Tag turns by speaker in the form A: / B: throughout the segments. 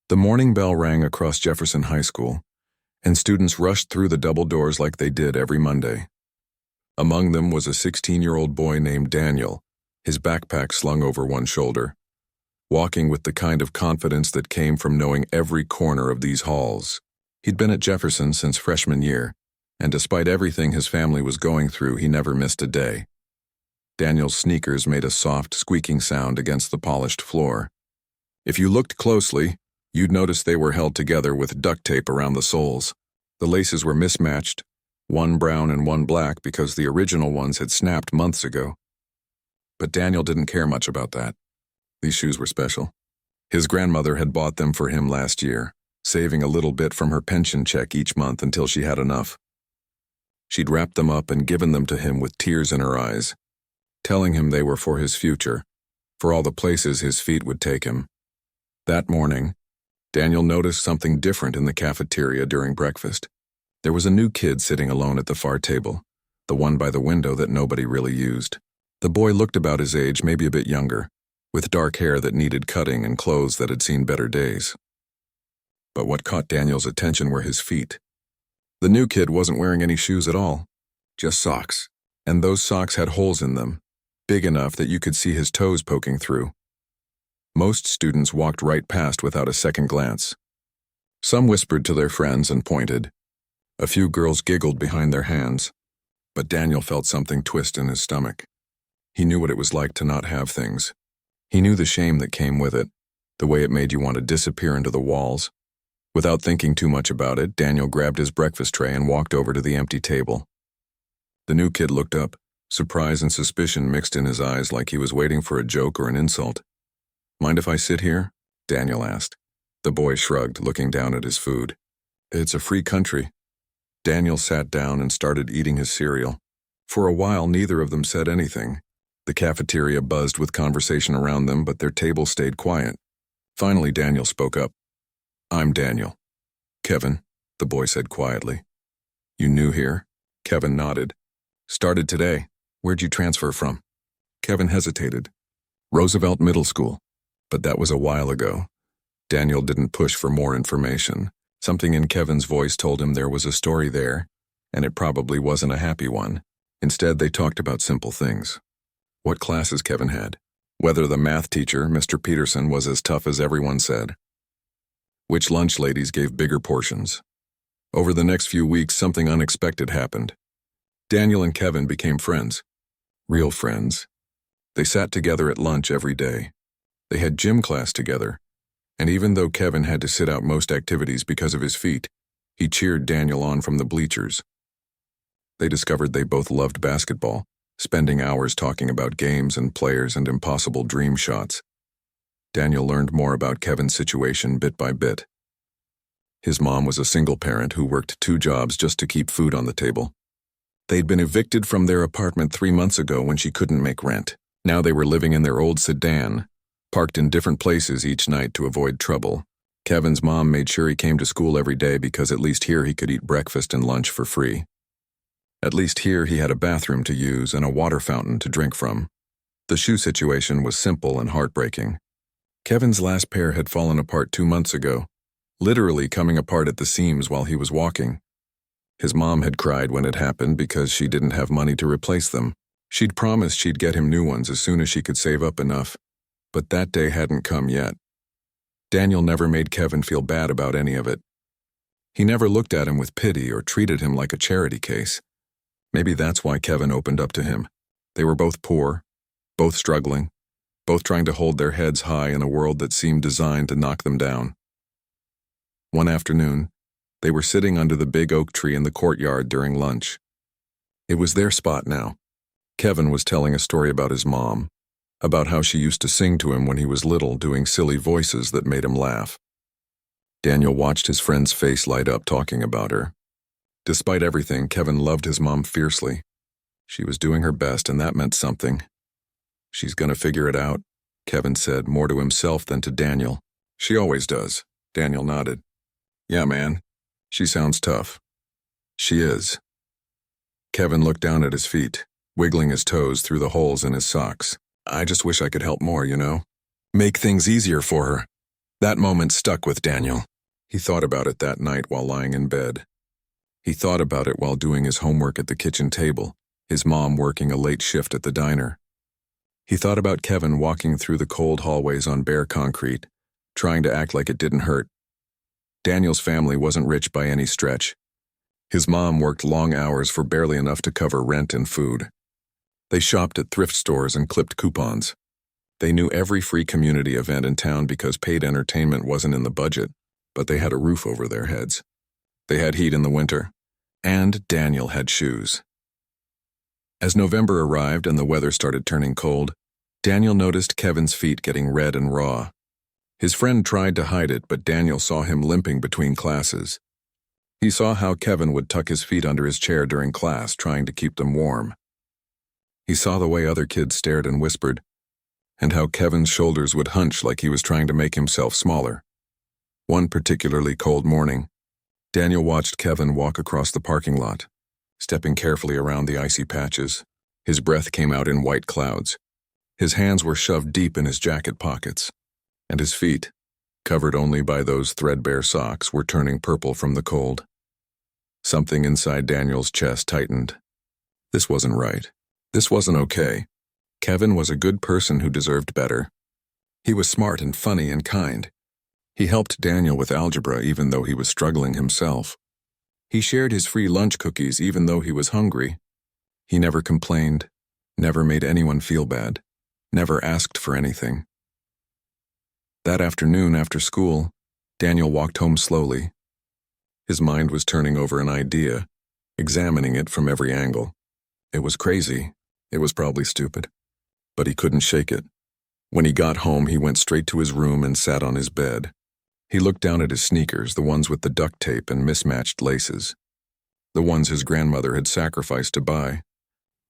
A: The morning bell rang across Jefferson High School, and students rushed through the double doors like they did every Monday. Among them was a 16-year-old boy named Daniel, his backpack slung over one shoulder, walking with the kind of confidence that came from knowing every corner of these halls. He'd been at Jefferson since freshman year, and despite everything his family was going through, he never missed a day. Daniel's sneakers made a soft, squeaking sound against the polished floor. If you looked closely, you'd notice they were held together with duct tape around the soles. The laces were mismatched, one brown and one black because the original ones had snapped months ago. But Daniel didn't care much about that. These shoes were special. His grandmother had bought them for him last year, saving a little bit from her pension check each month until she had enough. She'd wrapped them up and given them to him with tears in her eyes, telling him they were for his future, for all the places his feet would take him. That morning, Daniel noticed something different in the cafeteria during breakfast. There was a new kid sitting alone at the far table, the one by the window that nobody really used. The boy looked about his age, maybe a bit younger, with dark hair that needed cutting and clothes that had seen better days. But what caught Daniel's attention were his feet. The new kid wasn't wearing any shoes at all, just socks, and those socks had holes in them, big enough that you could see his toes poking through. Most students walked right past without a second glance. Some whispered to their friends and pointed. A few girls giggled behind their hands, but Daniel felt something twist in his stomach. He knew what it was like to not have things. He knew the shame that came with it, the way it made you want to disappear into the walls. Without thinking too much about it, Daniel grabbed his breakfast tray and walked over to the empty table. The new kid looked up, surprise and suspicion mixed in his eyes like he was waiting for a joke or an insult. "Mind if I sit here?" Daniel asked. The boy shrugged, looking down at his food. "It's a free country." Daniel sat down and started eating his cereal. For a while, neither of them said anything. The cafeteria buzzed with conversation around them, but their table stayed quiet. Finally, Daniel spoke up. "I'm Daniel." "Kevin," the boy said quietly. "You new here?" Kevin nodded. "Started today. Where'd you transfer from?" Kevin hesitated. "Roosevelt Middle School." But that was a while ago. Daniel didn't push for more information. Something in Kevin's voice told him there was a story there, and it probably wasn't a happy one. Instead, they talked about simple things. What classes Kevin had. Whether the math teacher, Mr. Peterson, was as tough as everyone said. Which lunch ladies gave bigger portions. Over the next few weeks, something unexpected happened. Daniel and Kevin became friends. Real friends. They sat together at lunch every day. They had gym class together, and even though Kevin had to sit out most activities because of his feet, he cheered Daniel on from the bleachers. They discovered they both loved basketball, spending hours talking about games and players and impossible dream shots. Daniel learned more about Kevin's situation bit by bit. His mom was a single parent who worked 2 jobs just to keep food on the table. They'd been evicted from their apartment 3 months ago when she couldn't make rent. Now they were living in their old sedan, parked in different places each night to avoid trouble. Kevin's mom made sure he came to school every day because at least here he could eat breakfast and lunch for free. At least here he had a bathroom to use and a water fountain to drink from. The shoe situation was simple and heartbreaking. Kevin's last pair had fallen apart 2 months ago, literally coming apart at the seams while he was walking. His mom had cried when it happened because she didn't have money to replace them. She'd promised she'd get him new ones as soon as she could save up enough. But that day hadn't come yet. Daniel never made Kevin feel bad about any of it. He never looked at him with pity or treated him like a charity case. Maybe that's why Kevin opened up to him. They were both poor, both struggling, both trying to hold their heads high in a world that seemed designed to knock them down. One afternoon, they were sitting under the big oak tree in the courtyard during lunch. It was their spot now. Kevin was telling a story about his mom, about how she used to sing to him when he was little, doing silly voices that made him laugh. Daniel watched his friend's face light up talking about her. Despite everything, Kevin loved his mom fiercely. She was doing her best, and that meant something. "She's gonna figure it out," Kevin said, more to himself than to Daniel. "She always does," Daniel nodded. "Yeah, man. She sounds tough." "She is." Kevin looked down at his feet, wiggling his toes through the holes in his socks. "I just wish I could help more, you know? Make things easier for her." That moment stuck with Daniel. He thought about it that night while lying in bed. He thought about it while doing his homework at the kitchen table, his mom working a late shift at the diner. He thought about Kevin walking through the cold hallways on bare concrete, trying to act like it didn't hurt. Daniel's family wasn't rich by any stretch. His mom worked long hours for barely enough to cover rent and food. They shopped at thrift stores and clipped coupons. They knew every free community event in town because paid entertainment wasn't in the budget, but they had a roof over their heads. They had heat in the winter, and Daniel had shoes. As November arrived and the weather started turning cold, Daniel noticed Kevin's feet getting red and raw. His friend tried to hide it, but Daniel saw him limping between classes. He saw how Kevin would tuck his feet under his chair during class, trying to keep them warm. He saw the way other kids stared and whispered, and how Kevin's shoulders would hunch like he was trying to make himself smaller. One particularly cold morning, Daniel watched Kevin walk across the parking lot, stepping carefully around the icy patches. His breath came out in white clouds. His hands were shoved deep in his jacket pockets, and his feet, covered only by those threadbare socks, were turning purple from the cold. Something inside Daniel's chest tightened. This wasn't right. This wasn't okay. Kevin was a good person who deserved better. He was smart and funny and kind. He helped Daniel with algebra even though he was struggling himself. He shared his free lunch cookies even though he was hungry. He never complained, never made anyone feel bad, never asked for anything. That afternoon after school, Daniel walked home slowly. His mind was turning over an idea, examining it from every angle. It was crazy. It was probably stupid. But he couldn't shake it. When he got home, he went straight to his room and sat on his bed. He looked down at his sneakers, the ones with the duct tape and mismatched laces. The ones his grandmother had sacrificed to buy.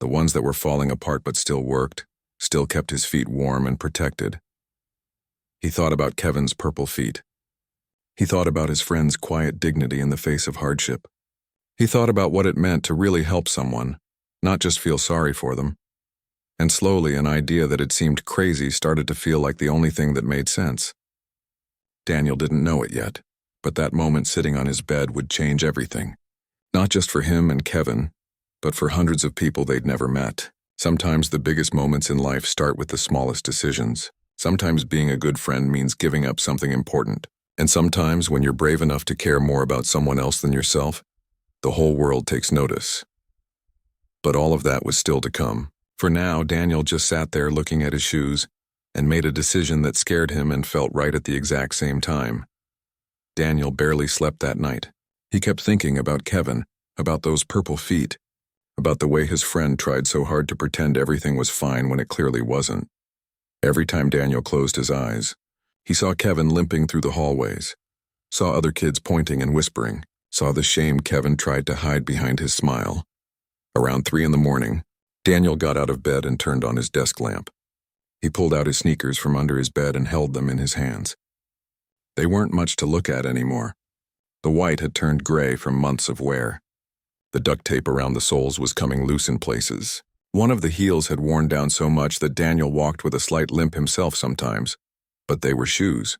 A: The ones that were falling apart but still worked, still kept his feet warm and protected. He thought about Kevin's purple feet. He thought about his friend's quiet dignity in the face of hardship. He thought about what it meant to really help someone, not just feel sorry for them. And slowly, an idea that had seemed crazy started to feel like the only thing that made sense. Daniel didn't know it yet, but that moment sitting on his bed would change everything. Not just for him and Kevin, but for hundreds of people they'd never met. Sometimes the biggest moments in life start with the smallest decisions. Sometimes being a good friend means giving up something important. And sometimes when you're brave enough to care more about someone else than yourself, the whole world takes notice. But all of that was still to come. For now, Daniel just sat there looking at his shoes and made a decision that scared him and felt right at the exact same time. Daniel barely slept that night. He kept thinking about Kevin, about those purple feet, about the way his friend tried so hard to pretend everything was fine when it clearly wasn't. Every time Daniel closed his eyes, he saw Kevin limping through the hallways, saw other kids pointing and whispering, saw the shame Kevin tried to hide behind his smile. Around 3 a.m, Daniel got out of bed and turned on his desk lamp. He pulled out his sneakers from under his bed and held them in his hands. They weren't much to look at anymore. The white had turned gray from months of wear. The duct tape around the soles was coming loose in places. One of the heels had worn down so much that Daniel walked with a slight limp himself sometimes. But they were shoes.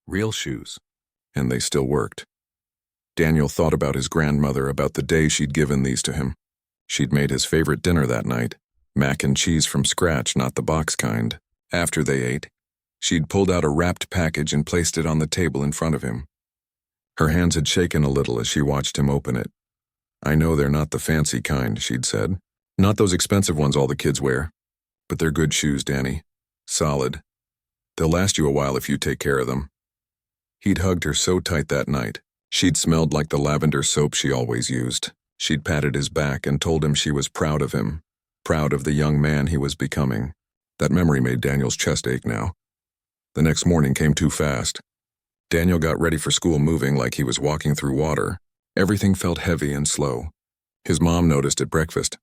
A: Real shoes. And they still worked. Daniel thought about his grandmother, about the day she'd given these to him. She'd made his favorite dinner that night, mac and cheese from scratch, not the box kind. After they ate, she'd pulled out a wrapped package and placed it on the table in front of him. Her hands had shaken a little as she watched him open it. "I know they're not the fancy kind," she'd said. "Not those expensive ones all the kids wear. But they're good shoes, Danny. Solid. They'll last you a while if you take care of them." He'd hugged her so tight that night. She'd smelled like the lavender soap she always used. She'd patted his back and told him she was proud of him, proud of the young man he was becoming. That memory made Daniel's chest ache now. The next morning came too fast. Daniel got ready for school moving like he was walking through water. Everything felt heavy and slow. His mom noticed at breakfast.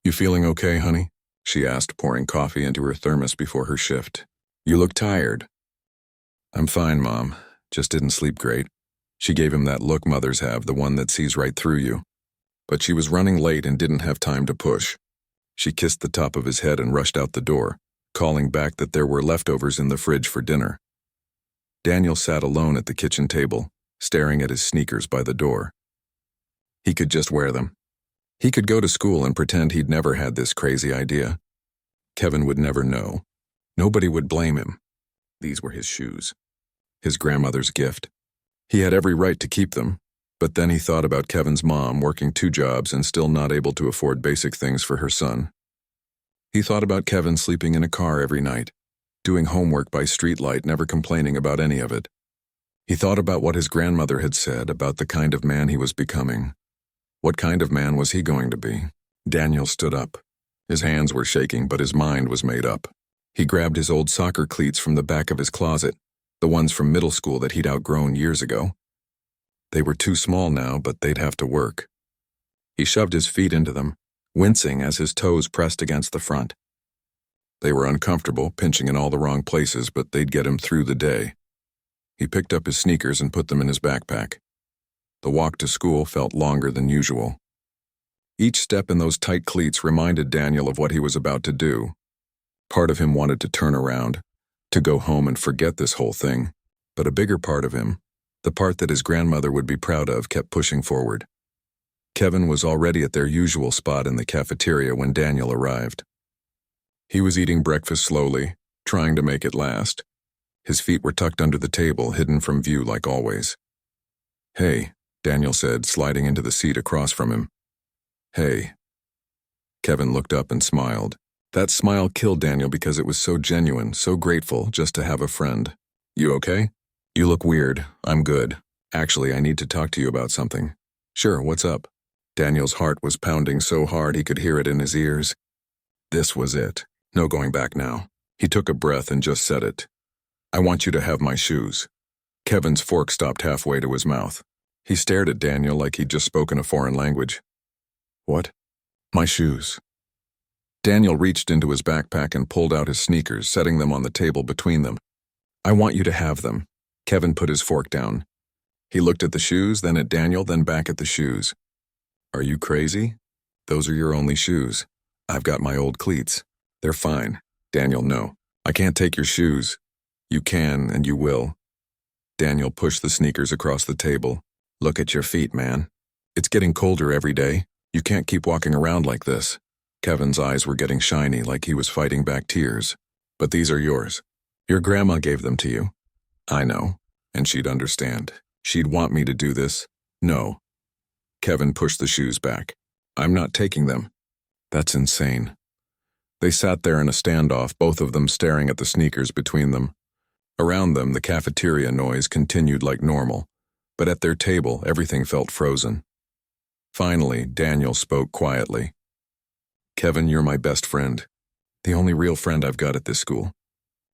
A: "You feeling okay, honey?" she asked, pouring coffee into her thermos before her shift. "You look tired." "I'm fine, Mom. Just didn't sleep great." She gave him that look mothers have, the one that sees right through you. But she was running late and didn't have time to push. She kissed the top of his head and rushed out the door, calling back that there were leftovers in the fridge for dinner. Daniel sat alone at the kitchen table, staring at his sneakers by the door. He could just wear them. He could go to school and pretend he'd never had this crazy idea. Kevin would never know. Nobody would blame him. These were his shoes. His grandmother's gift. He had every right to keep them, but then he thought about Kevin's mom working 2 jobs and still not able to afford basic things for her son. He thought about Kevin sleeping in a car every night, doing homework by streetlight, never complaining about any of it. He thought about what his grandmother had said about the kind of man he was becoming. What kind of man was he going to be? Daniel stood up. His hands were shaking, but his mind was made up. He grabbed his old soccer cleats from the back of his closet, the ones from middle school that he'd outgrown years ago. They were too small now, but they'd have to work. He shoved his feet into them, wincing as his toes pressed against the front. They were uncomfortable, pinching in all the wrong places, but they'd get him through the day. He picked up his sneakers and put them in his backpack. The walk to school felt longer than usual. Each step in those tight cleats reminded Daniel of what he was about to do. Part of him wanted to turn around, to go home and forget this whole thing, but a bigger part of him, the part that his grandmother would be proud of, kept pushing forward. Kevin was already at their usual spot in the cafeteria when Daniel arrived. He was eating breakfast slowly, trying to make it last. His feet were tucked under the table, hidden from view like always. "Hey," Daniel said, sliding into the seat across from him. "Hey." Kevin looked up and smiled. That smile killed Daniel because it was so genuine, so grateful just to have a friend. "You okay?" "You look weird. I'm good. Actually, I need to talk to you about something." "Sure, what's up?" Daniel's heart was pounding so hard he could hear it in his ears. This was it. No going back now. He took a breath and just said it. "I want you to have my shoes." Kevin's fork stopped halfway to his mouth. He stared at Daniel like he'd just spoken a foreign language. "What?" "My shoes." Daniel reached into his backpack and pulled out his sneakers, setting them on the table between them. "I want you to have them." Kevin put his fork down. He looked at the shoes, then at Daniel, then back at the shoes. "Are you crazy? Those are your only shoes. I've got my old cleats. They're fine." "Daniel, no. I can't take your shoes." "You can, and you will." Daniel pushed the sneakers across the table. "Look at your feet, man. It's getting colder every day. You can't keep walking around like this." Kevin's eyes were getting shiny, like he was fighting back tears. "But these are yours. Your grandma gave them to you." "I know. And she'd understand. She'd want me to do this." "No." Kevin pushed the shoes back. "I'm not taking them." "That's insane." They sat there in a standoff, both of them staring at the sneakers between them. Around them, the cafeteria noise continued like normal, but at their table, everything felt frozen. Finally, Daniel spoke quietly. "Kevin, you're my best friend. The only real friend I've got at this school.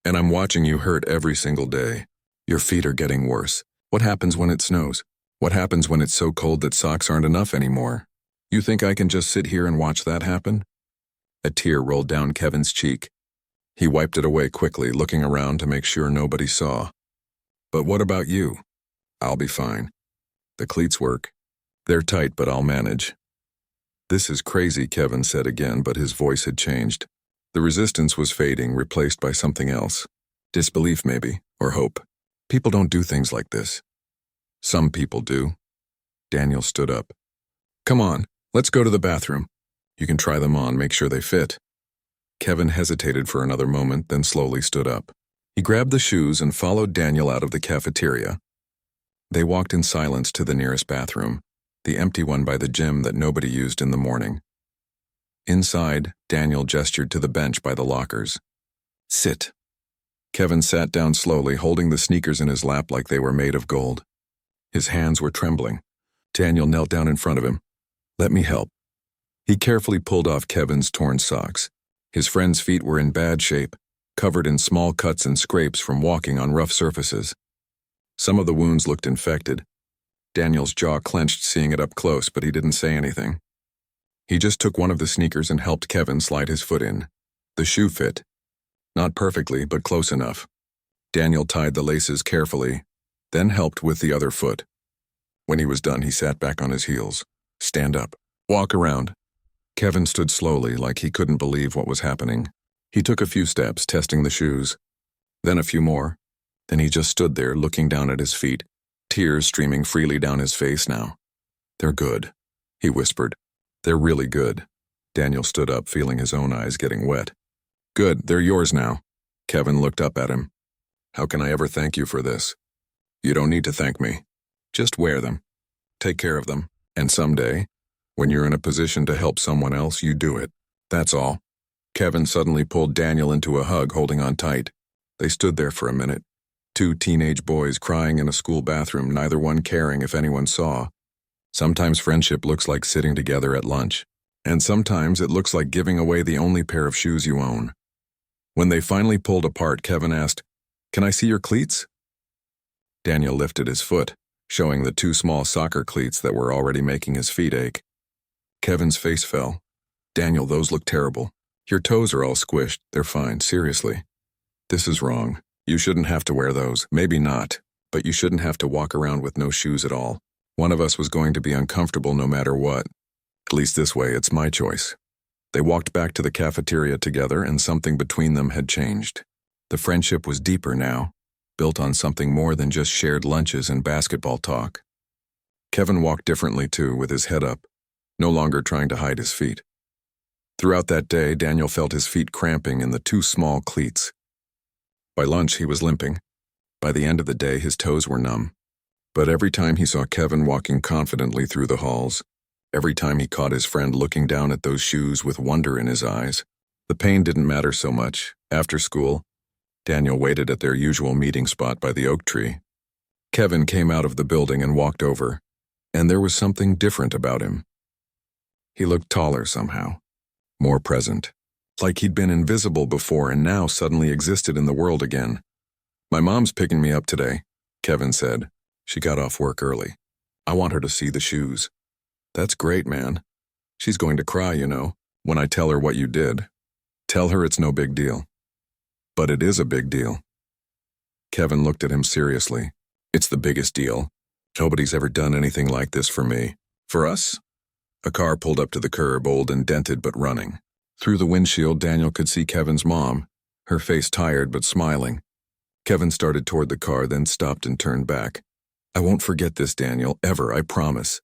A: And I'm watching you hurt every single day. Your feet are getting worse. What happens when it snows? What happens when it's so cold that socks aren't enough anymore? You think I can just sit here and watch that happen?" A tear rolled down Kevin's cheek. He wiped it away quickly, looking around to make sure nobody saw. "But what about you?" "I'll be fine. The cleats work. They're tight, but I'll manage." "This is crazy," Kevin said again, but his voice had changed. The resistance was fading, replaced by something else. Disbelief, maybe, or hope. "People don't do things like this." "Some people do." Daniel stood up. "Come on, let's go to the bathroom. You can try them on, make sure they fit." Kevin hesitated for another moment, then slowly stood up. He grabbed the shoes and followed Daniel out of the cafeteria. They walked in silence to the nearest bathroom, the empty one by the gym that nobody used in the morning. Inside, Daniel gestured to the bench by the lockers. "Sit." Kevin sat down slowly, holding the sneakers in his lap like they were made of gold. His hands were trembling. Daniel knelt down in front of him. "Let me help." He carefully pulled off Kevin's torn socks. His friend's feet were in bad shape, covered in small cuts and scrapes from walking on rough surfaces. Some of the wounds looked infected. Daniel's jaw clenched seeing it up close, but he didn't say anything. He just took one of the sneakers and helped Kevin slide his foot in. The shoe fit. Not perfectly, but close enough. Daniel tied the laces carefully, then helped with the other foot. When he was done, he sat back on his heels. "Stand up. Walk around." Kevin stood slowly, like he couldn't believe what was happening. He took a few steps, testing the shoes. Then a few more. Then he just stood there looking down at his feet, tears streaming freely down his face now. "They're good," he whispered. "They're really good." Daniel stood up, feeling his own eyes getting wet. "Good, they're yours now." Kevin looked up at him. "How can I ever thank you for this?" "You don't need to thank me. Just wear them. Take care of them. And someday, when you're in a position to help someone else, you do it. That's all." Kevin suddenly pulled Daniel into a hug, holding on tight. They stood there for a minute. Two teenage boys crying in a school bathroom, neither one caring if anyone saw. Sometimes friendship looks like sitting together at lunch, and sometimes it looks like giving away the only pair of shoes you own. When they finally pulled apart, Kevin asked, "Can I see your cleats?" Daniel lifted his foot, showing the two small soccer cleats that were already making his feet ache. Kevin's face fell. "Daniel, those look terrible. Your toes are all squished. They're fine, seriously. This is wrong. You shouldn't have to wear those. Maybe not, but you shouldn't have to walk around with no shoes at all. One of us was going to be uncomfortable no matter what. At least this way, it's my choice." They walked back to the cafeteria together, and something between them had changed. The friendship was deeper now, built on something more than just shared lunches and basketball talk. Kevin walked differently too, with his head up, no longer trying to hide his feet. Throughout that day, Daniel felt his feet cramping in the two small cleats. By lunch, he was limping. By the end of the day, his toes were numb. But every time he saw Kevin walking confidently through the halls, every time he caught his friend looking down at those shoes with wonder in his eyes, the pain didn't matter so much. After school, Daniel waited at their usual meeting spot by the oak tree. Kevin came out of the building and walked over, and there was something different about him. He looked taller somehow, more present, like he'd been invisible before and now suddenly existed in the world again. "My mom's picking me up today," Kevin said. "She got off work early. I want her to see the shoes." "That's great, man. She's going to cry, you know, when I tell her what you did. Tell her it's no big deal." "But it is a big deal." Kevin looked at him seriously. "It's the biggest deal. Nobody's ever done anything like this for me. For us?" A car pulled up to the curb, old and dented but running. Through the windshield, Daniel could see Kevin's mom, her face tired but smiling. Kevin started toward the car, then stopped and turned back. "I won't forget this, Daniel, ever, I promise."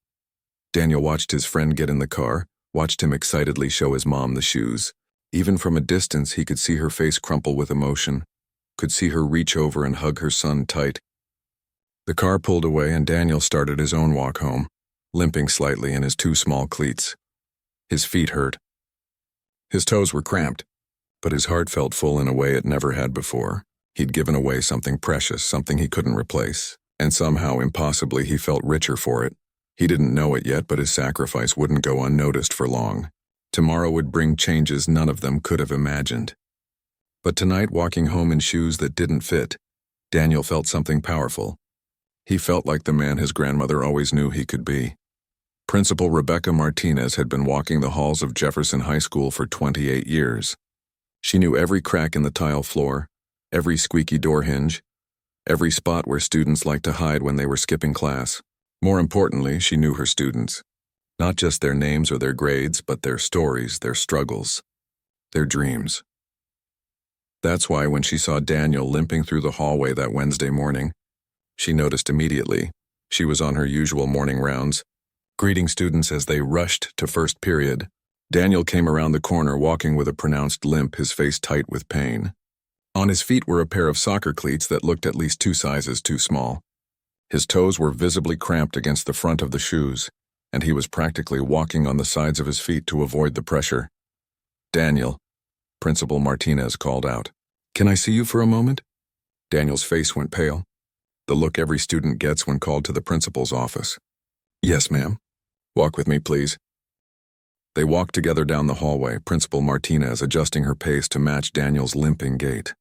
A: Daniel watched his friend get in the car, watched him excitedly show his mom the shoes. Even from a distance, he could see her face crumple with emotion, could see her reach over and hug her son tight. The car pulled away and Daniel started his own walk home, limping slightly in his two small cleats. His feet hurt. His toes were cramped, but his heart felt full in a way it never had before. He'd given away something precious, something he couldn't replace, and somehow, impossibly, he felt richer for it. He didn't know it yet, but his sacrifice wouldn't go unnoticed for long. Tomorrow would bring changes none of them could have imagined. But tonight, walking home in shoes that didn't fit, Daniel felt something powerful. He felt like the man his grandmother always knew he could be. Principal Rebecca Martinez had been walking the halls of Jefferson High School for 28 years. She knew every crack in the tile floor, every squeaky door hinge, every spot where students liked to hide when they were skipping class. More importantly, she knew her students. Not just their names or their grades, but their stories, their struggles, their dreams. That's why when she saw Daniel limping through the hallway that Wednesday morning, she noticed immediately. She was on her usual morning rounds, greeting students as they rushed to first period. Daniel came around the corner walking with a pronounced limp, his face tight with pain. On his feet were a pair of soccer cleats that looked at least 2 sizes too small. His toes were visibly cramped against the front of the shoes, and he was practically walking on the sides of his feet to avoid the pressure. "Daniel," Principal Martinez called out. "Can I see you for a moment?" Daniel's face went pale, the look every student gets when called to the principal's office. "Yes, ma'am. Walk with me, please." They walked together down the hallway, Principal Martinez adjusting her pace to match Daniel's limping gait.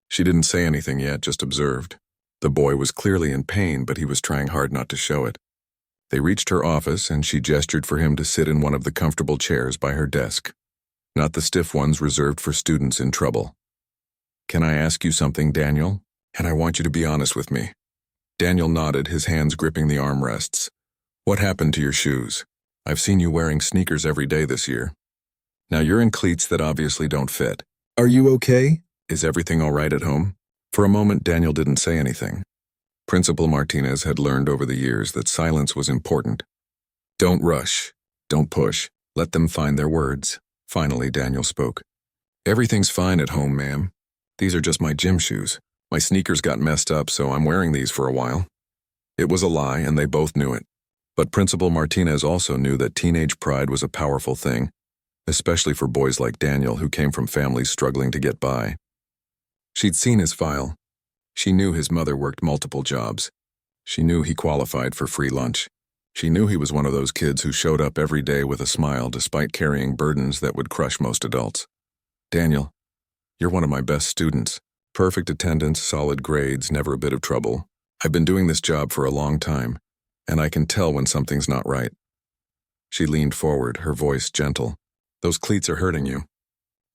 A: She didn't say anything yet, just observed. The boy was clearly in pain, but he was trying hard not to show it. They reached her office, and she gestured for him to sit in one of the comfortable chairs by her desk, not the stiff ones reserved for students in trouble. "Can I ask you something, Daniel? And I want you to be honest with me." Daniel nodded, his hands gripping the armrests. "What happened to your shoes? I've seen you wearing sneakers every day this year. Now you're in cleats that obviously don't fit. Are you okay? Is everything all right at home?" For a moment, Daniel didn't say anything. Principal Martinez had learned over the years that silence was important. Don't rush. Don't push. Let them find their words. Finally, Daniel spoke. Everything's fine at home, ma'am. These are just my gym shoes. My sneakers got messed up, so I'm wearing these for a while. It was a lie, and they both knew it. But Principal Martinez also knew that teenage pride was a powerful thing, especially for boys like Daniel who came from families struggling to get by. She'd seen his file. She knew his mother worked multiple jobs. She knew he qualified for free lunch. She knew he was one of those kids who showed up every day with a smile despite carrying burdens that would crush most adults. Daniel, you're one of my best students. Perfect attendance, solid grades, never a bit of trouble. I've been doing this job for a long time, and I can tell when something's not right. She leaned forward, her voice gentle. Those cleats are hurting you.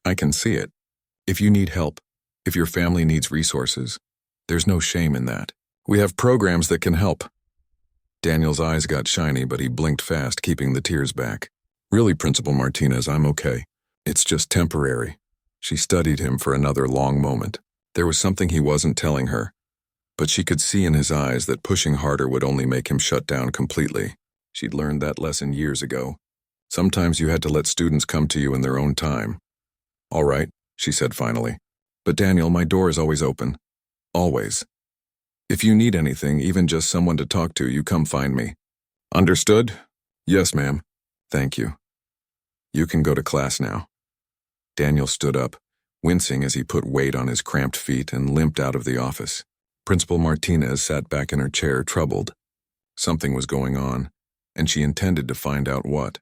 A: I can see it. If you need help, if your family needs resources, there's no shame in that. We have programs that can help. Daniel's eyes got shiny, but he blinked fast, keeping the tears back. Really, Principal Martinez, I'm okay. It's just temporary. She studied him for another long moment. There was something he wasn't telling her, but she could see in his eyes that pushing harder would only make him shut down completely. She'd learned that lesson years ago. Sometimes you had to let students come to you in their own time. All right, she said finally. But Daniel, my door is always open. Always. If you need anything, even just someone to talk to, you come find me. Understood? Yes, ma'am. Thank you. You can go to class now. Daniel stood up, wincing as he put weight on his cramped feet and limped out of the office. Principal Martinez sat back in her chair, troubled. Something was going on, and she intended to find out what.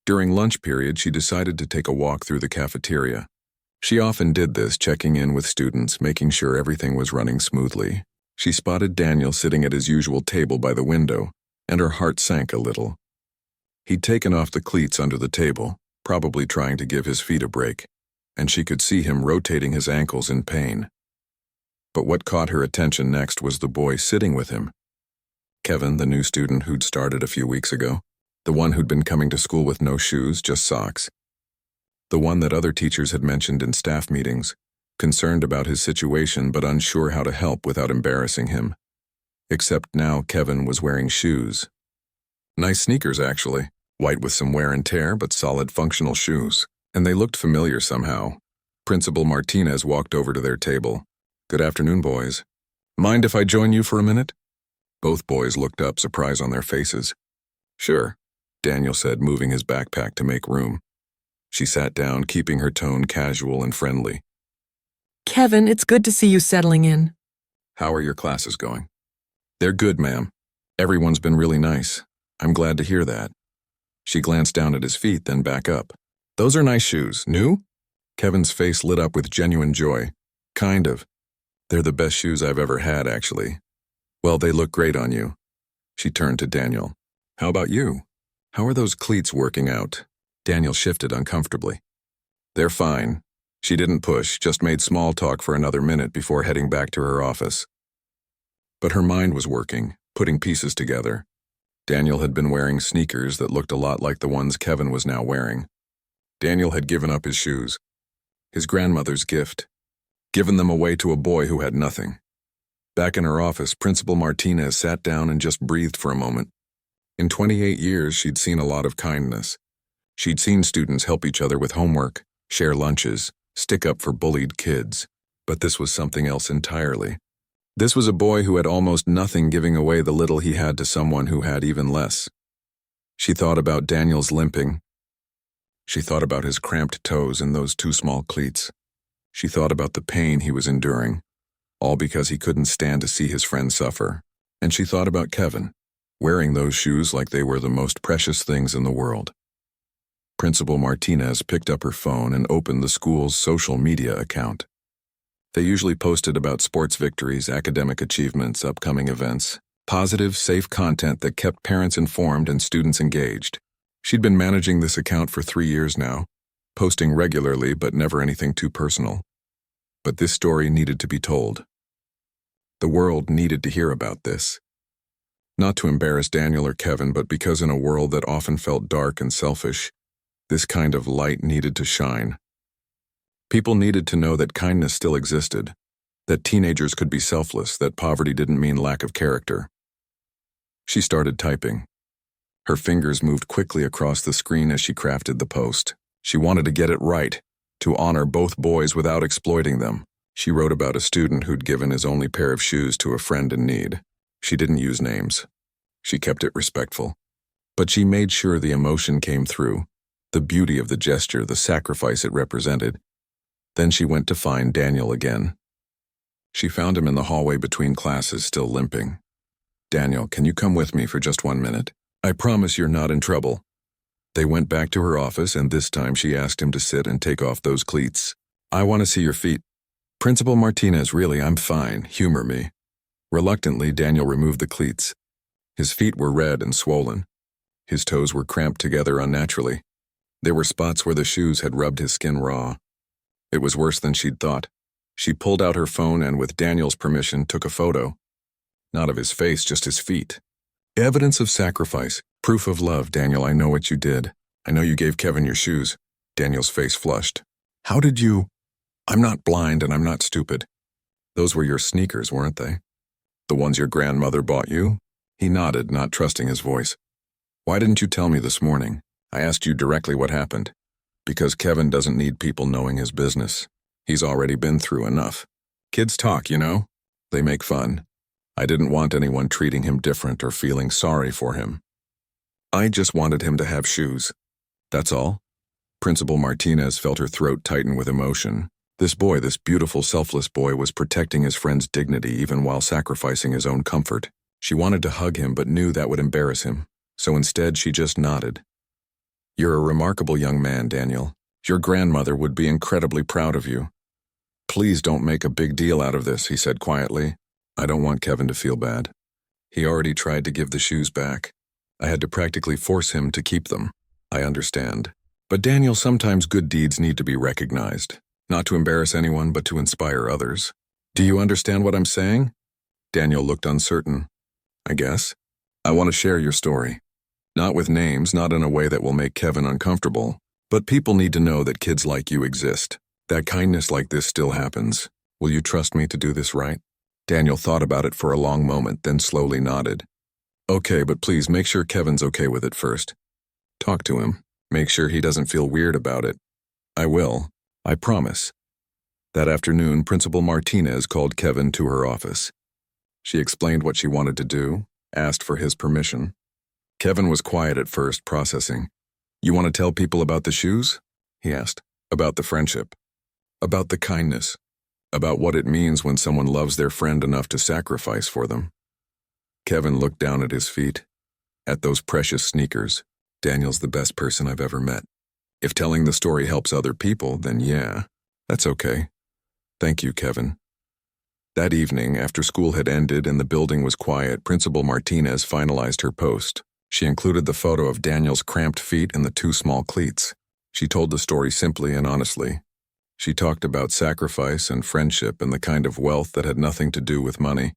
A: During lunch period, she decided to take a walk through the cafeteria. She often did this, checking in with students, making sure everything was running smoothly. She spotted Daniel sitting at his usual table by the window, and her heart sank a little. He'd taken off the cleats under the table, probably trying to give his feet a break, and she could see him rotating his ankles in pain. But what caught her attention next was the boy sitting with him. Kevin, the new student who'd started a few weeks ago, the one who'd been coming to school with no shoes, just socks. The one that other teachers had mentioned in staff meetings, concerned about his situation but unsure how to help without embarrassing him. Except now Kevin was wearing shoes. Nice sneakers, actually. White with some wear and tear, but solid functional shoes. And they looked familiar somehow. Principal Martinez walked over to their table. Good afternoon, boys. Mind if I join you for a minute? Both boys looked up, surprise on their faces. Sure, Daniel said, moving his backpack to make room. She sat down, keeping her tone casual and friendly.
B: Kevin, it's good to see you settling in.
A: How are your classes going? They're good, ma'am. Everyone's been really nice. I'm glad to hear that. She glanced down at his feet, then back up. Those are nice shoes. New? Kevin's face lit up with genuine joy. Kind of. They're the best shoes I've ever had, actually. Well, they look great on you. She turned to Daniel. How about you? How are those cleats working out? Daniel shifted uncomfortably. They're fine. She didn't push, just made small talk for another minute before heading back to her office. But her mind was working, putting pieces together. Daniel had been wearing sneakers that looked a lot like the ones Kevin was now wearing. Daniel had given up his shoes, his grandmother's gift, given them away to a boy who had nothing. Back in her office, Principal Martinez sat down and just breathed for a moment. In 28 years, she'd seen a lot of kindness. She'd seen students help each other with homework, share lunches, stick up for bullied kids. But this was something else entirely. This was a boy who had almost nothing, giving away the little he had to someone who had even less. She thought about Daniel's limping. She thought about his cramped toes and those too small cleats. She thought about the pain he was enduring, all because he couldn't stand to see his friend suffer. And she thought about Kevin, wearing those shoes like they were the most precious things in the world. Principal Martinez picked up her phone and opened the school's social media account. They usually posted about sports victories, academic achievements, upcoming events, positive, safe content that kept parents informed and students engaged. She'd been managing this account for 3 years now, posting regularly but never anything too personal. But this story needed to be told. The world needed to hear about this. Not to embarrass Daniel or Kevin, but because in a world that often felt dark and selfish, this kind of light needed to shine. People needed to know that kindness still existed, that teenagers could be selfless, that poverty didn't mean lack of character. She started typing. Her fingers moved quickly across the screen as she crafted the post. She wanted to get it right, to honor both boys without exploiting them. She wrote about a student who'd given his only pair of shoes to a friend in need. She didn't use names. She kept it respectful. But she made sure the emotion came through, the beauty of the gesture, the sacrifice it represented. Then she went to find Daniel again. She found him in the hallway between classes, still limping. "Daniel, can you come with me for just 1 minute? I promise you're not in trouble." They went back to her office, and this time she asked him to sit and take off those cleats. "I want to see your feet." "Principal Martinez, really, I'm fine. Humor me." Reluctantly, Daniel removed the cleats. His feet were red and swollen. His toes were cramped together unnaturally. There were spots where the shoes had rubbed his skin raw. It was worse than she'd thought. She pulled out her phone and, with Daniel's permission, took a photo. Not of his face, just his feet. "Evidence of sacrifice. Proof of love, Daniel. I know what you did. I know you gave Kevin your shoes." Daniel's face flushed. "How did you—" "I'm not blind and I'm not stupid." "Those were your sneakers, weren't they? The ones your grandmother bought you?" He nodded, not trusting his voice. "Why didn't you tell me this morning? I asked you directly what happened." "Because Kevin doesn't need people knowing his business. He's already been through enough. Kids talk, you know? They make fun. I didn't want anyone treating him different or feeling sorry for him. I just wanted him to have shoes. That's all." Principal Martinez felt her throat tighten with emotion. This boy, this beautiful, selfless boy, was protecting his friend's dignity even while sacrificing his own comfort. She wanted to hug him but knew that would embarrass him, so instead she just nodded. "You're a remarkable young man, Daniel. Your grandmother would be incredibly proud of you. Please don't make a big deal out of this," he said quietly. "I don't want Kevin to feel bad. He already tried to give the shoes back. I had to practically force him to keep them. I understand. But Daniel, sometimes good deeds need to be recognized. Not to embarrass anyone, but to inspire others. Do you understand what I'm saying?" Daniel looked uncertain. "I guess. I want to share your story. Not with names, not in a way that will make Kevin uncomfortable. But people need to know that kids like you exist. That kindness like this still happens. Will you trust me to do this right?" Daniel thought about it for a long moment, then slowly nodded. "Okay, but please make sure Kevin's okay with it first. Talk to him. Make sure he doesn't feel weird about it." "I will. I promise." That afternoon, Principal Martinez called Kevin to her office. She explained what she wanted to do, asked for his permission. Kevin was quiet at first, processing. "You want to tell people about the shoes?" he asked. "About the friendship. About the kindness. About what it means when someone loves their friend enough to sacrifice for them." Kevin looked down at his feet. At those precious sneakers. "Daniel's the best person I've ever met. If telling the story helps other people, then yeah, that's okay. Thank you, Kevin." That evening, after school had ended and the building was quiet, Principal Martinez finalized her post. She included the photo of Daniel's cramped feet and the 2 small cleats. She told the story simply and honestly. She talked about sacrifice and friendship and the kind of wealth that had nothing to do with money.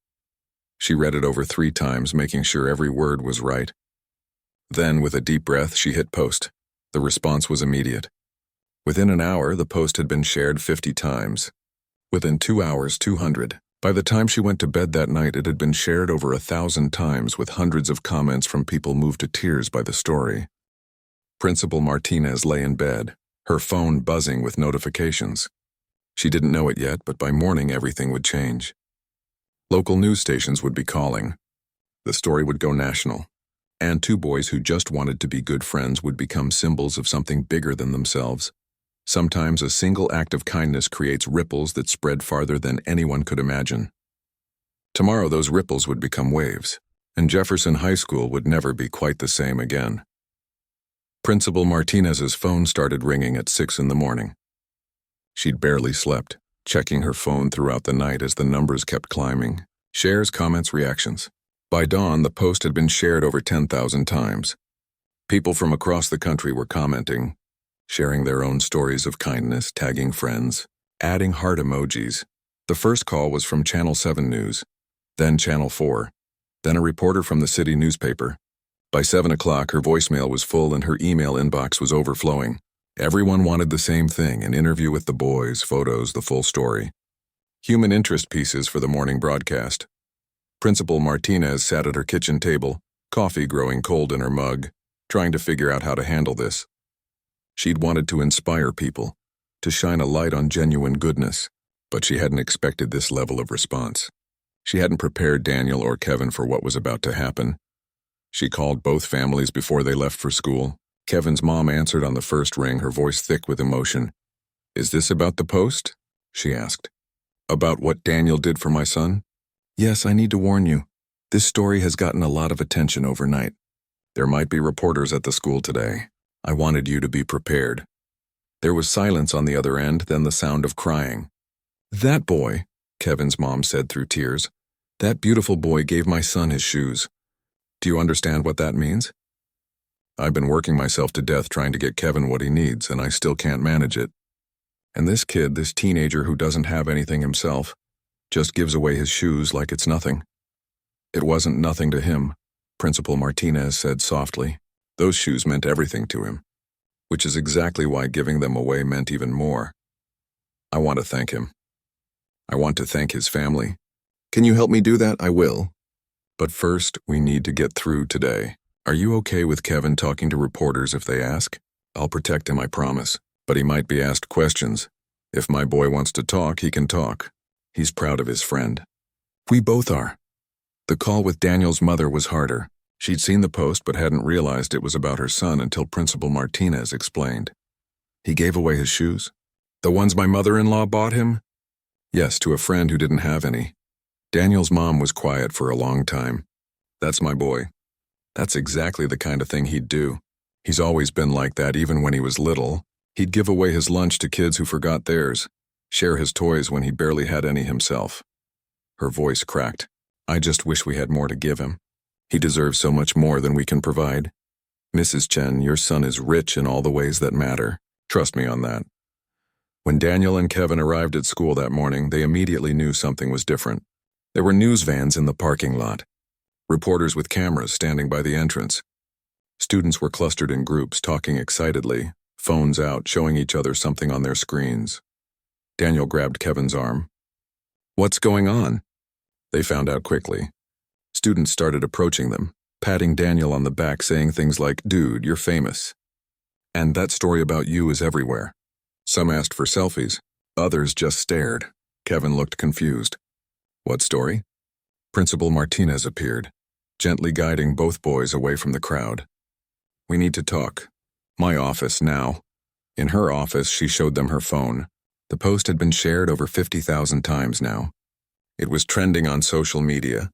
A: She read it over 3 times, making sure every word was right. Then, with a deep breath, she hit post. The response was immediate. Within an hour, the post had been shared 50 times. Within 2 hours, 200. By the time she went to bed that night, it had been shared over 1,000 times with hundreds of comments from people moved to tears by the story. Principal Martinez lay in bed, her phone buzzing with notifications. She didn't know it yet, but by morning everything would change. Local news stations would be calling. The story would go national. And 2 boys who just wanted to be good friends would become symbols of something bigger than themselves. Sometimes a single act of kindness creates ripples that spread farther than anyone could imagine. Tomorrow those ripples would become waves, and Jefferson High School would never be quite the same again. Principal Martinez's phone started ringing at 6 in the morning. She'd barely slept, checking her phone throughout the night as the numbers kept climbing. Shares, comments, reactions. By dawn, the post had been shared over 10,000 times. People from across the country were commenting, sharing their own stories of kindness, tagging friends, adding heart emojis. The first call was from Channel 7 News, then Channel 4, then a reporter from the city newspaper. By 7 o'clock, her voicemail was full and her email inbox was overflowing. Everyone wanted the same thing, an interview with the boys, photos, the full story. Human interest pieces for the morning broadcast. Principal Martinez sat at her kitchen table, coffee growing cold in her mug, trying to figure out how to handle this. She'd wanted to inspire people, to shine a light on genuine goodness, but she hadn't expected this level of response. She hadn't prepared Daniel or Kevin for what was about to happen. She called both families before they left for school. Kevin's mom answered on the first ring, her voice thick with emotion. "Is this about the post?" she asked. "About what Daniel did for my son?" "Yes, I need to warn you. This story has gotten a lot of attention overnight. There might be reporters at the school today. I wanted you to be prepared." There was silence on the other end, then the sound of crying. "That boy," Kevin's mom said through tears, "that beautiful boy gave my son his shoes. Do you understand what that means? I've been working myself to death trying to get Kevin what he needs, and I still can't manage it. And this kid, this teenager who doesn't have anything himself, just gives away his shoes like it's nothing." "It wasn't nothing to him," Principal Martinez said softly. "Those shoes meant everything to him, which is exactly why giving them away meant even more. I want to thank him. I want to thank his family. Can you help me do that? I will. But first, we need to get through today. Are you okay with Kevin talking to reporters if they ask? I'll protect him, I promise. But he might be asked questions. If my boy wants to talk, he can talk. He's proud of his friend." "We both are." The call with Daniel's mother was harder. She'd seen the post but hadn't realized it was about her son until Principal Martinez explained. "He gave away his shoes? The ones my mother-in-law bought him?" "Yes, to a friend who didn't have any." Daniel's mom was quiet for a long time. "That's my boy. That's exactly the kind of thing he'd do. He's always been like that even when he was little. He'd give away his lunch to kids who forgot theirs, share his toys when he barely had any himself." Her voice cracked. "I just wish we had more to give him. He deserves so much more than we can provide. Mrs. Chen, your son is rich in all the ways that matter. Trust me on that." When Daniel and Kevin arrived at school that morning, they immediately knew something was different. There were news vans in the parking lot. Reporters with cameras standing by the entrance. Students were clustered in groups, talking excitedly, phones out, showing each other something on their screens. Daniel grabbed Kevin's arm. "What's going on?" They found out quickly. Students started approaching them, patting Daniel on the back, saying things like, "Dude, you're famous. And that story about you is everywhere." Some asked for selfies. Others just stared. Kevin looked confused. "What story?" Principal Martinez appeared, gently guiding both boys away from the crowd. "We need to talk. My office now." In her office, she showed them her phone. The post had been shared over 50,000 times now. It was trending on social media.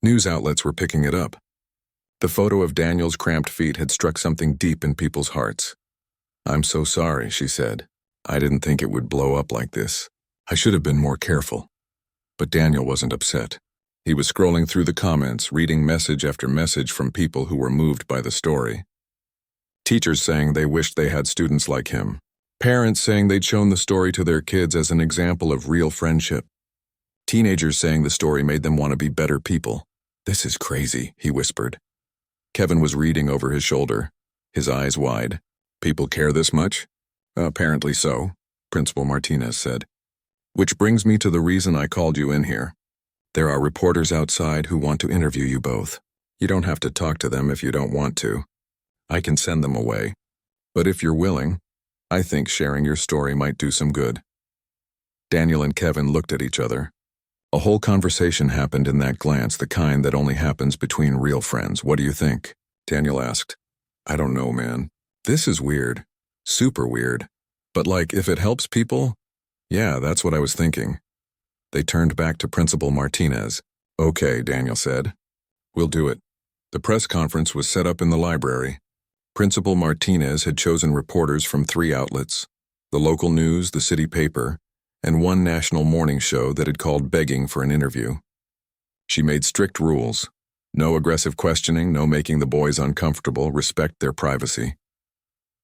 A: News outlets were picking it up. The photo of Daniel's cramped feet had struck something deep in people's hearts. "I'm so sorry," she said. "I didn't think it would blow up like this. I should have been more careful." But Daniel wasn't upset. He was scrolling through the comments, reading message after message from people who were moved by the story. Teachers saying they wished they had students like him. Parents saying they'd shown the story to their kids as an example of real friendship. Teenagers saying the story made them want to be better people. "This is crazy," he whispered. Kevin was reading over his shoulder, his eyes wide. "People care this much?" "Apparently so," Principal Martinez said. "Which brings me to the reason I called you in here. There are reporters outside who want to interview you both. You don't have to talk to them if you don't want to. I can send them away. But if you're willing, I think sharing your story might do some good." Daniel and Kevin looked at each other. A whole conversation happened in that glance, the kind that only happens between real friends. "What do you think?" Daniel asked. "I don't know, man. This is weird. Super weird. But like, if it helps people, yeah, that's what I was thinking." They turned back to Principal Martinez. "Okay," Daniel said. "We'll do it." The press conference was set up in the library. Principal Martinez had chosen reporters from 3 outlets: the local news, the city paper, and one national morning show that had called begging for an interview. She made strict rules. No aggressive questioning, no making the boys uncomfortable, respect their privacy.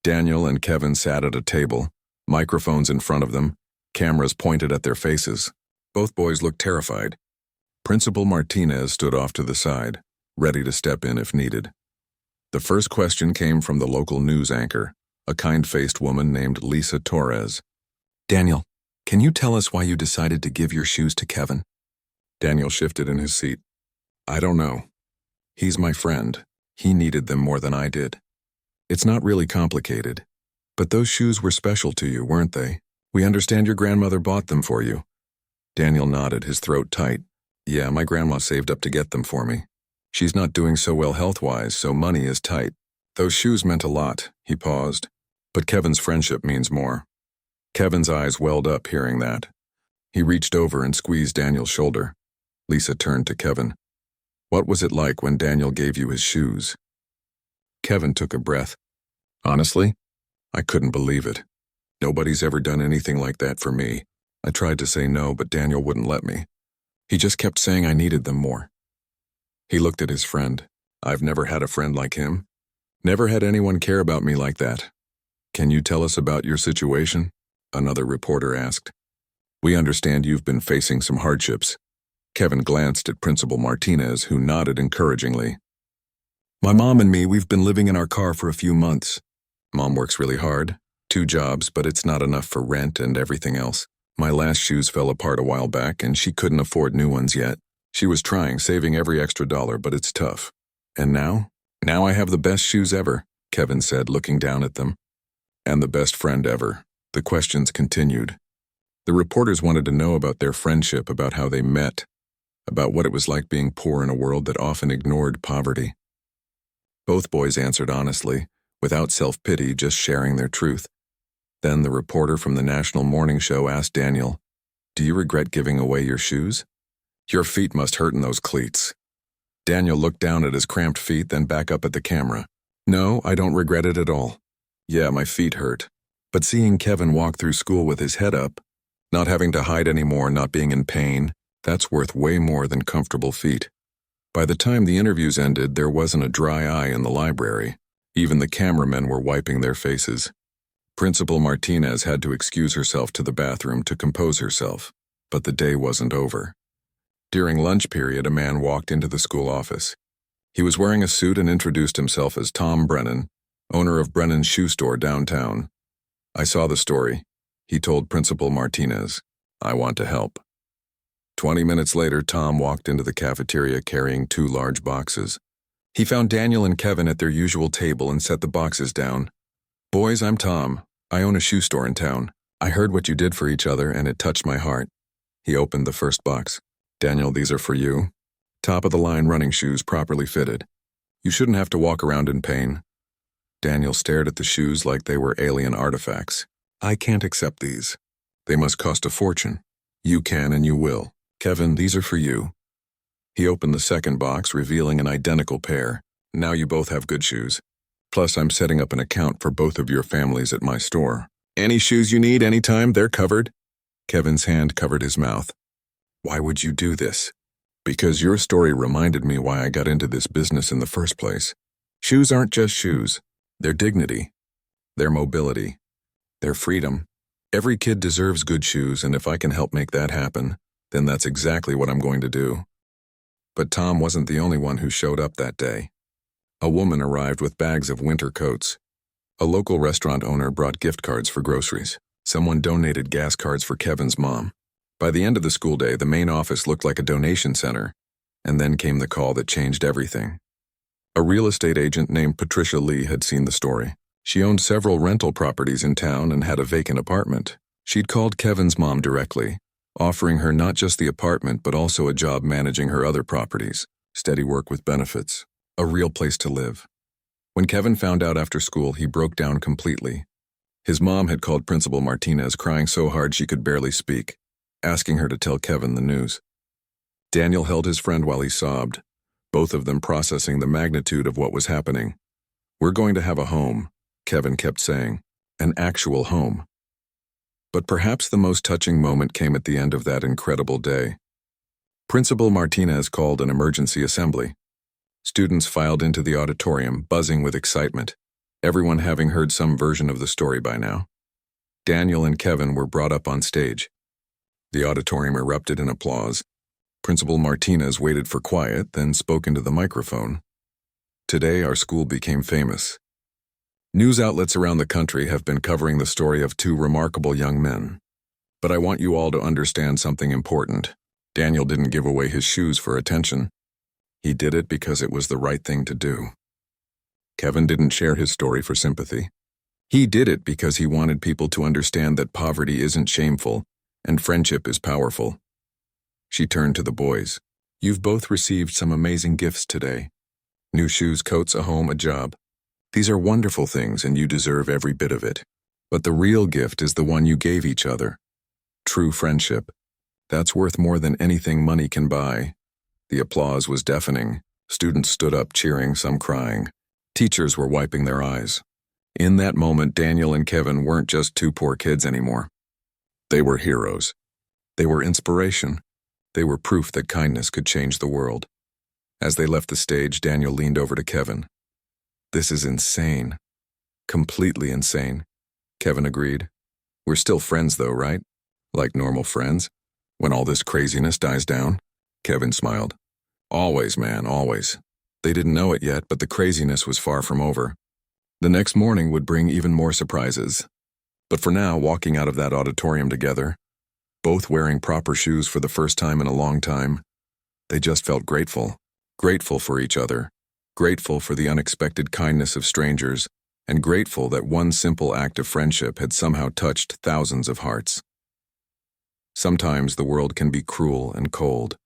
A: Daniel and Kevin sat at a table, microphones in front of them, cameras pointed at their faces. Both boys looked terrified. Principal Martinez stood off to the side, ready to step in if needed. The first question came from the local news anchor, a kind-faced woman named Lisa Torres. "Daniel, Can you tell us why you decided to give your shoes to Kevin? Daniel shifted in his seat. I don't know. He's my friend. He needed them more than I did. It's not really complicated. But those shoes were special to you, weren't they? We understand your grandmother bought them for you. Daniel nodded, his throat tight. Yeah, my grandma saved up to get them for me. She's not doing so well health-wise, so money is tight. Those shoes meant a lot, he paused. But Kevin's friendship means more. Kevin's eyes welled up hearing that. He reached over and squeezed Daniel's shoulder. Lisa turned to Kevin. What was it like when Daniel gave you his shoes? Kevin took a breath. Honestly, I couldn't believe it. Nobody's ever done anything like that for me. I tried to say no, but Daniel wouldn't let me. He just kept saying I needed them more. He looked at his friend. I've never had a friend like him. Never had anyone care about me like that. Can you tell us about your situation? Another reporter asked. We understand you've been facing some hardships. Kevin glanced at Principal Martinez, who nodded encouragingly. My mom and me, we've been living in our car for a few months. Mom works really hard, 2 jobs, but it's not enough for rent and everything else. My last shoes fell apart a while back, and she couldn't afford new ones yet. She was trying, saving every extra dollar, but it's tough. And now? Now I have the best shoes ever, Kevin said, looking down at them. And the best friend ever. The questions continued. The reporters wanted to know about their friendship, about how they met, about what it was like being poor in a world that often ignored poverty. Both boys answered honestly, without self-pity, just sharing their truth. Then the reporter from the national morning show asked Daniel, Do you regret giving away your shoes? Your feet must hurt in those cleats. Daniel looked down at his cramped feet, then back up at the camera. No, I don't regret it at all. Yeah, my feet hurt. But seeing Kevin walk through school with his head up, not having to hide anymore, not being in pain, that's worth way more than comfortable feet. By the time the interviews ended, there wasn't a dry eye in the library. Even the cameramen were wiping their faces. Principal Martinez had to excuse herself to the bathroom to compose herself, but the day wasn't over. During lunch period, a man walked into the school office. He was wearing a suit and introduced himself as Tom Brennan, owner of Brennan's shoe store downtown. I saw the story, he told Principal Martinez. I want to help. 20 minutes later, Tom walked into the cafeteria carrying 2 large boxes. He found Daniel and Kevin at their usual table and set the boxes down. Boys, I'm Tom. I own a shoe store in town. I heard what you did for each other and it touched my heart. He opened the first box. Daniel, these are for you. Top-of-the-line running shoes, properly fitted. You shouldn't have to walk around in pain. Daniel stared at the shoes like they were alien artifacts. I can't accept these. They must cost a fortune. You can and you will. Kevin, these are for you. He opened the second box, revealing an identical pair. Now you both have good shoes. Plus, I'm setting up an account for both of your families at my store. Any shoes you need anytime, they're covered. Kevin's hand covered his mouth. Why would you do this? Because your story reminded me why I got into this business in the first place. Shoes aren't just shoes. They're dignity. They're mobility. They're freedom. Every kid deserves good shoes, and if I can help make that happen, then that's exactly what I'm going to do. But Tom wasn't the only one who showed up that day. A woman arrived with bags of winter coats. A local restaurant owner brought gift cards for groceries. Someone donated gas cards for Kevin's mom. By the end of the school day, the main office looked like a donation center, and then came the call that changed everything. A real estate agent named Patricia Lee had seen the story. She owned several rental properties in town and had a vacant apartment. She'd called Kevin's mom directly, offering her not just the apartment but also a job managing her other properties, steady work with benefits, a real place to live. When Kevin found out after school, he broke down completely. His mom had called Principal Martinez, crying so hard she could barely speak, asking her to tell Kevin the news. Daniel held his friend while he sobbed, both of them processing the magnitude of what was happening. We're going to have a home, Kevin kept saying, an actual home. But perhaps the most touching moment came at the end of that incredible day. Principal Martinez called an emergency assembly. Students filed into the auditorium, buzzing with excitement, everyone having heard some version of the story by now. Daniel and Kevin were brought up on stage. The auditorium erupted in applause. Principal Martinez waited for quiet, then spoke into the microphone. Today, our school became famous. News outlets around the country have been covering the story of 2 remarkable young men. But I want you all to understand something important. Daniel didn't give away his shoes for attention. He did it because it was the right thing to do. Kevin didn't share his story for sympathy. He did it because he wanted people to understand that poverty isn't shameful and friendship is powerful. She turned to the boys. You've both received some amazing gifts today. New shoes, coats, a home, a job. These are wonderful things and you deserve every bit of it. But the real gift is the one you gave each other. True friendship. That's worth more than anything money can buy. The applause was deafening. Students stood up cheering, some crying. Teachers were wiping their eyes. In that moment, Daniel and Kevin weren't just two poor kids anymore. They were heroes. They were inspiration. They were proof that kindness could change the world. As they left the stage, Daniel leaned over to Kevin. This is insane. Completely insane. Kevin agreed. We're still friends though, right? Like normal friends? When all this craziness dies down? Kevin smiled. Always, man, always. They didn't know it yet, but the craziness was far from over. The next morning would bring even more surprises. But for now, walking out of that auditorium together, both wearing proper shoes for the first time in a long time, they just felt grateful. Grateful for each other. Grateful for the unexpected kindness of strangers, and grateful that one simple act of friendship had somehow touched thousands of hearts. Sometimes the world can be cruel and cold.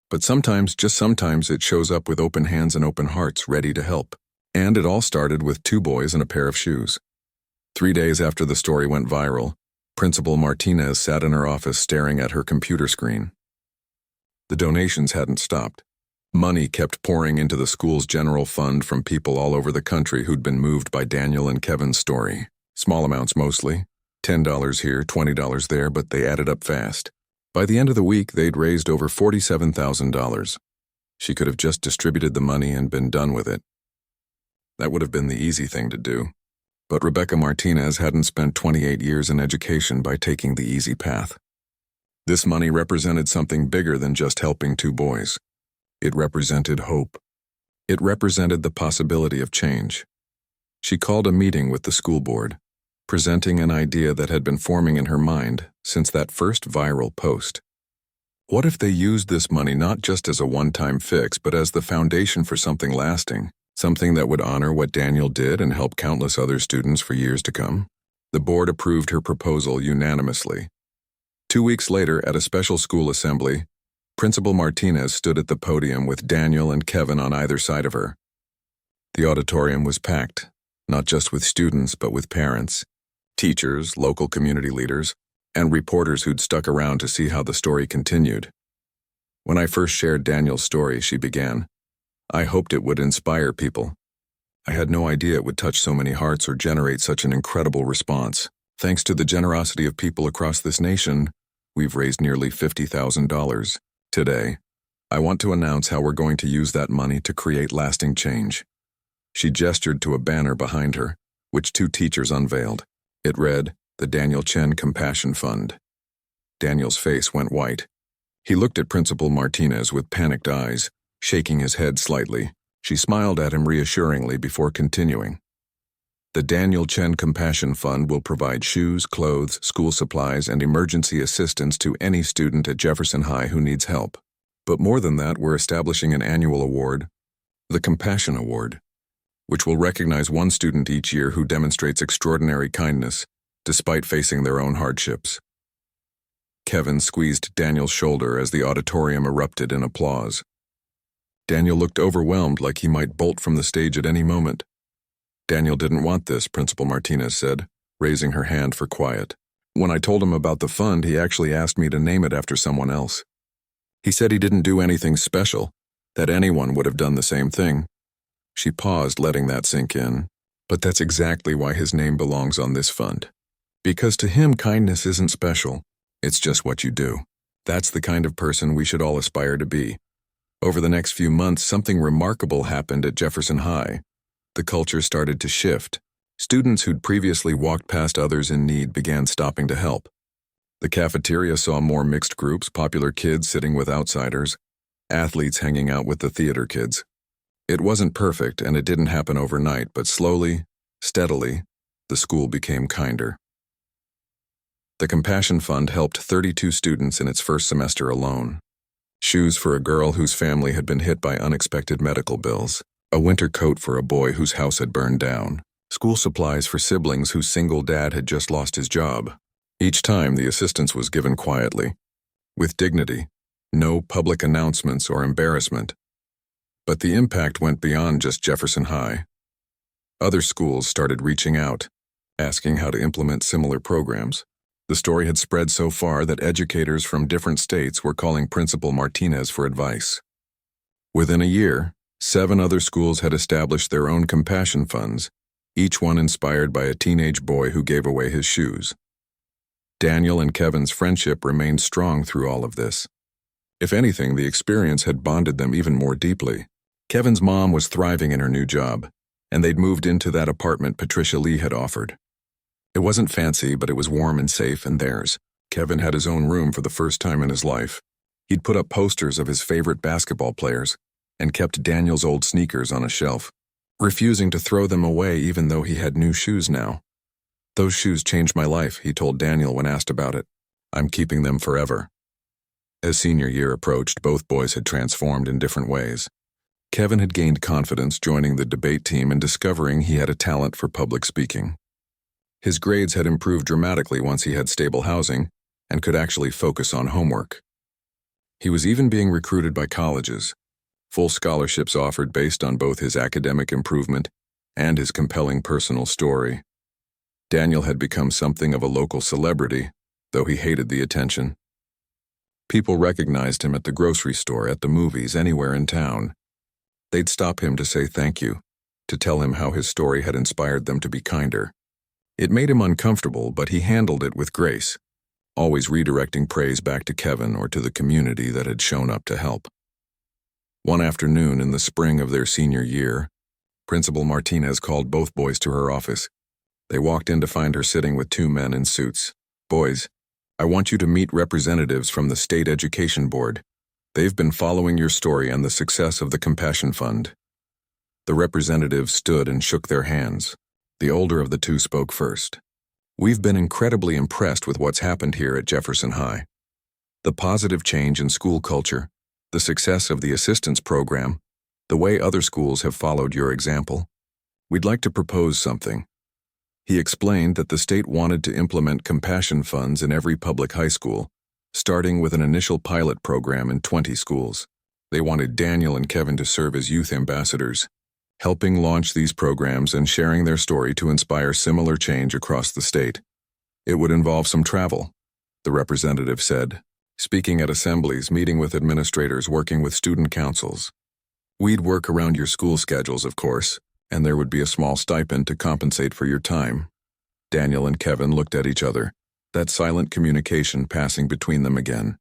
A: But sometimes, just sometimes, it shows up with open hands and open hearts, ready to help. And it all started with two boys and a pair of shoes. 3 days after the story went viral, Principal Martinez sat in her office staring at her computer screen. The donations hadn't stopped. Money kept pouring into the school's general fund from people all over the country who'd been moved by Daniel and Kevin's story. Small amounts mostly. $10 here, $20 there, but they added up fast. By the end of the week, they'd raised over $47,000. She could have just distributed the money and been done with it. That would have been the easy thing to do. But Rebecca Martinez hadn't spent 28 years in education by taking the easy path. This money represented something bigger than just helping two boys. It represented hope. It represented the possibility of change. She called a meeting with the school board, presenting an idea that had been forming in her mind since that first viral post. What if they used this money not just as a one-time fix, but as the foundation for something lasting? Something that would honor what Daniel did and help countless other students for years to come? The board approved her proposal unanimously. 2 weeks later, at a special school assembly, Principal Martinez stood at the podium with Daniel and Kevin on either side of her. The auditorium was packed, not just with students, but with parents, teachers, local community leaders, and reporters who'd stuck around to see how the story continued. When I first shared Daniel's story, she began, I hoped it would inspire people. I had no idea it would touch so many hearts or generate such an incredible response. Thanks to the generosity of people across this nation, we've raised nearly $50,000. Today, I want to announce how we're going to use that money to create lasting change. She gestured to a banner behind her, which two teachers unveiled. It read, the Daniel Chen Compassion Fund. Daniel's face went white. He looked at Principal Martinez with panicked eyes, shaking his head slightly. She smiled at him reassuringly before continuing. The Daniel Chen Compassion Fund will provide shoes, clothes, school supplies, and emergency assistance to any student at Jefferson High who needs help. But more than that, we're establishing an annual award, the Compassion Award, which will recognize one student each year who demonstrates extraordinary kindness despite facing their own hardships. Kevin squeezed Daniel's shoulder as the auditorium erupted in applause. Daniel looked overwhelmed, like he might bolt from the stage at any moment. Daniel didn't want this, Principal Martinez said, raising her hand for quiet. When I told him about the fund, he actually asked me to name it after someone else. He said he didn't do anything special, that anyone would have done the same thing. She paused, letting that sink in. But that's exactly why his name belongs on this fund. Because to him, kindness isn't special. It's just what you do. That's the kind of person we should all aspire to be. Over the next few months, something remarkable happened at Jefferson High. The culture started to shift. Students who'd previously walked past others in need began stopping to help. The cafeteria saw more mixed groups, popular kids sitting with outsiders, athletes hanging out with the theater kids. It wasn't perfect, and it didn't happen overnight, but slowly, steadily, the school became kinder. The Compassion Fund helped 32 students in its first semester alone. Shoes for a girl whose family had been hit by unexpected medical bills, a winter coat for a boy whose house had burned down, school supplies for siblings whose single dad had just lost his job. Each time the assistance was given quietly, with dignity, no public announcements or embarrassment. But the impact went beyond just Jefferson High. Other schools started reaching out, asking how to implement similar programs. The story had spread so far that educators from different states were calling Principal Martinez for advice. Within a year, 7 other schools had established their own compassion funds, each one inspired by a teenage boy who gave away his shoes. Daniel and Kevin's friendship remained strong through all of this. If anything, the experience had bonded them even more deeply. Kevin's mom was thriving in her new job, and they'd moved into that apartment Patricia Lee had offered. It wasn't fancy, but it was warm and safe and theirs. Kevin had his own room for the first time in his life. He'd put up posters of his favorite basketball players and kept Daniel's old sneakers on a shelf, refusing to throw them away even though he had new shoes now. "Those shoes changed my life," he told Daniel when asked about it. "I'm keeping them forever." As senior year approached, both boys had transformed in different ways. Kevin had gained confidence joining the debate team and discovering he had a talent for public speaking. His grades had improved dramatically once he had stable housing and could actually focus on homework. He was even being recruited by colleges, full scholarships offered based on both his academic improvement and his compelling personal story. Daniel had become something of a local celebrity, though he hated the attention. People recognized him at the grocery store, at the movies, anywhere in town. They'd stop him to say thank you, to tell him how his story had inspired them to be kinder. It made him uncomfortable, but he handled it with grace, always redirecting praise back to Kevin or to the community that had shown up to help. One afternoon in the spring of their senior year, Principal Martinez called both boys to her office. They walked in to find her sitting with 2 men in suits. "Boys, I want you to meet representatives from the State Education Board. They've been following your story and the success of the Compassion Fund." The representatives stood and shook their hands. The older of the 2 spoke first. "We've been incredibly impressed with what's happened here at Jefferson High. The positive change in school culture, the success of the assistance program, the way other schools have followed your example. We'd like to propose something." He explained that the state wanted to implement compassion funds in every public high school, starting with an initial pilot program in 20 schools. They wanted Daniel and Kevin to serve as youth ambassadors, helping launch these programs and sharing their story to inspire similar change across the state. "It would involve some travel," the representative said, "speaking at assemblies, meeting with administrators, working with student councils. We'd work around your school schedules, of course, and there would be a small stipend to compensate for your time." Daniel and Kevin looked at each other, that silent communication passing between them again.